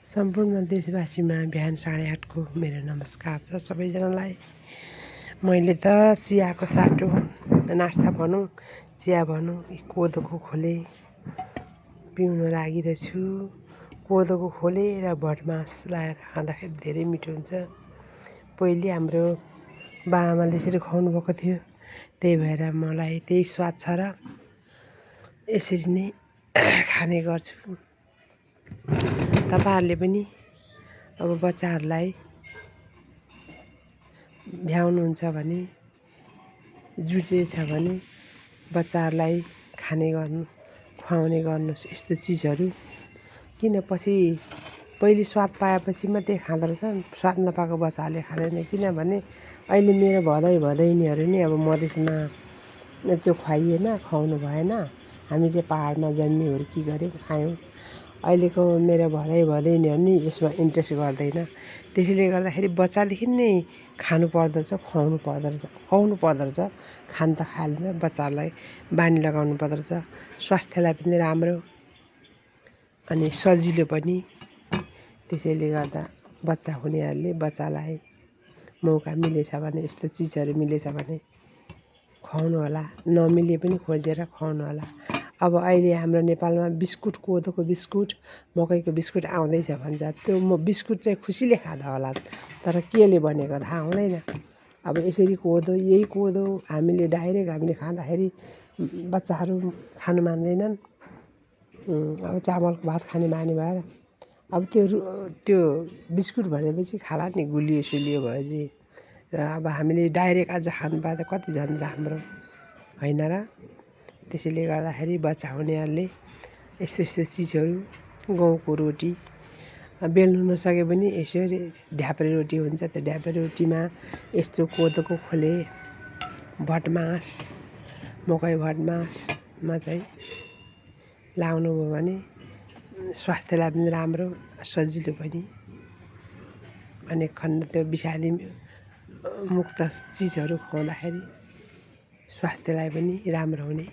सम्पूर्ण देशवासीमा बिहान 8:30 को मेरो नमस्कार छ सबैजनालाई। मैले त चियाको साटो नास्ता भनौँ चिया भनौँ कोदोको खोले पिउन लागिरहेछु। कोदोको खोले र भटमास लाएर खाँदाखेरि धेरै मिठो हुन्छ। पहिले हाम्रो बाआमाले यसरी खुवाउनु भएको थियो, त्यही भएर मलाई त्यही स्वाद छ र यसरी नै खाने गर्छु। तपाईहरुले पनि अब बच्चाहरूलाई भ्याउनुहुन्छ भने जुटेछ भने बच्चाहरूलाई खुवाउने गर्नुहोस् यस्तो चिजहरू। किन पछि पहिले स्वाद पाएपछि मात्रै खाँदो रहेछ, स्वाद नपाएको बच्चाहरूले खाँदैन। किनभने अहिले मेरो भदैनीहरू नि अब मधेसमा त्यो खुवाउनु भएन। हामी चाहिँ पहाडमा जन्मी हुर्की गऱ्यौँ खायौँ। अहिलेको मेरो भदैनीहरू नि यसमा इन्ट्रेस्ट गर्दैन। त्यसैले गर्दाखेरि बच्चादेखि नै खुवाउनु पर्दो रहेछ। खान त खाइहाल्छ, बच्चाहरूलाई बानी लगाउनु पर्दो रहेछ। स्वास्थ्यलाई पनि राम्रो अनि सजिलो पनि। त्यसैले गर्दा बच्चा हुनेहरूले बच्चालाई मौका मिलेछ भने यस्तो चिजहरू मिलेछ भने खुवाउनु होला, नमिले पनि खोजेर खुवाउनु होला। अब अहिले हाम्रो नेपालमा बिस्कुट, कोदोको बिस्कुट, मकैको बिस्कुट आउँदैछ भन्छ। त्यो बिस्कुट चाहिँ खुसीले खाँदा होला, तर केले बनेको थाहा हुँदैन। अब यसरी यही कोदो हामीले खाँदाखेरि बच्चाहरू खानु मान्दैनन्। अब चामलको भात खाने बानी भएर अब त्यो बिस्कुट भनेपछि खाला नि गुलियो सुलियो भएपछि। र अब हामीले डाइरेक्ट आज खानु पाए त कति झन् राम्रो होइन र। त्यसैले गर्दाखेरि बच्चा हुनेहरूले यस्तो चिजहरू, गहुँको रोटी बेल्नु नसके पनि यसरी ढ्याप्रे रोटी हुन्छ, त्यो ढ्याप्रे रोटीमा यस्तो कोदोको खोले भटमास मकै भटमासमा चाहिँ लाउनु भयो भने स्वास्थ्यलाई पनि राम्रो, सजिलो पनि। अनेक खण्ड त्यो विषादी मुक्त चिजहरू खुवाउँदाखेरि स्वास्थ्यलाई पनि राम्रो हुने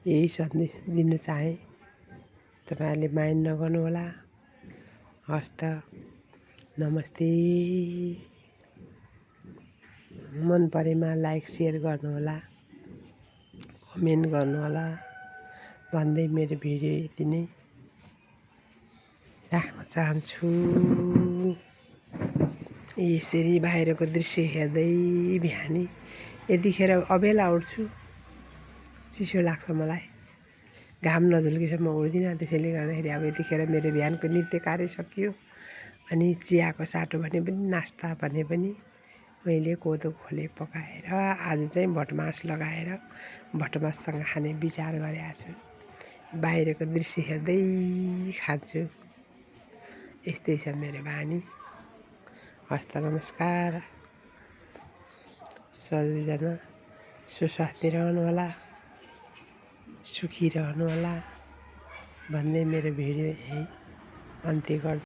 यही सन्देश दिन चाहे। तपाईहरुले माइन्ड नगर्नु होला। हस् त, नमस्ते। मन परेमा लाइक सेयर गर्नु होला, कमेन्ट गर्नु होला भन्दै मेरो भिडियो यति नै राख्न चाहन्छु। यसरी बाहिरको दृश्य हेर्दै बिहानी यतिखेर अबेला उठ्छु, चिसो लाग्छ मलाई। घाम नझुल्केसम्म उठ्दिनँ। त्यसैले गर्दाखेरि अब यतिखेर मेरो बिहानको नित्य कार्य सकियो। अनि चियाको साटो भने पनि नास्ता भने पनि मैले कोदो खोले पकाएर आज चाहिँ भटमास लगाएर भटमाससँग खाने विचार गरेको छु। बाहिरको दृश्य हेर्दै खान्छु। यस्तै छ मेरो बानी। हस्त नमस्कार। सबैजना सुस्वास्थ्य रहनु होला, सुखी रहनु होला भन्दै मेरो भिडियो यही अन्त्य गर्छु।